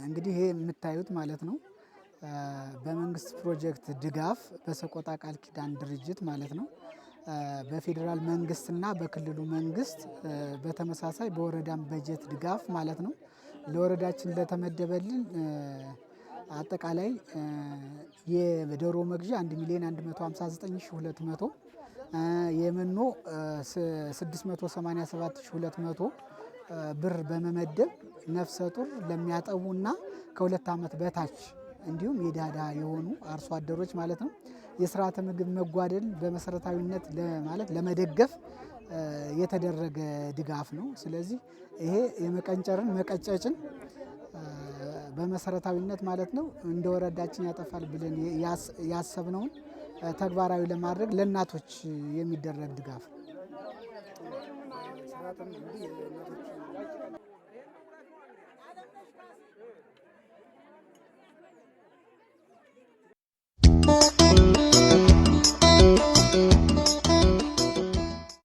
እንግዲህ ይሄ የምታዩት ማለት ነው በመንግስት ፕሮጀክት ድጋፍ በሰቆጣ ቃል ኪዳን ድርጅት ማለት ነው በፌዴራል መንግስትና በክልሉ መንግስት በተመሳሳይ በወረዳም በጀት ድጋፍ ማለት ነው ለወረዳችን ለተመደበልን አጠቃላይ የዶሮ መግዣ 1,159,200 የመኖ 687,200 ብር በመመደብ ነፍሰ ጡር ለሚያጠቡና ከ2 ዓመት በታች እንዲሁም የዳዳ የሆኑ አርሶ አደሮች ማለት ነው የስርዓተ ምግብ መጓደል በመሰረታዊነት ለመደገፍ የተደረገ ድጋፍ ነው። ስለዚህ ይሄ የመቀንጨርን መቀጨጭን በመሰረታዊነት ማለት ነው እንደ ወረዳችን ያጠፋል ብለን ያሰብነውን ተግባራዊ ለማድረግ ለእናቶች የሚደረግ ድጋፍ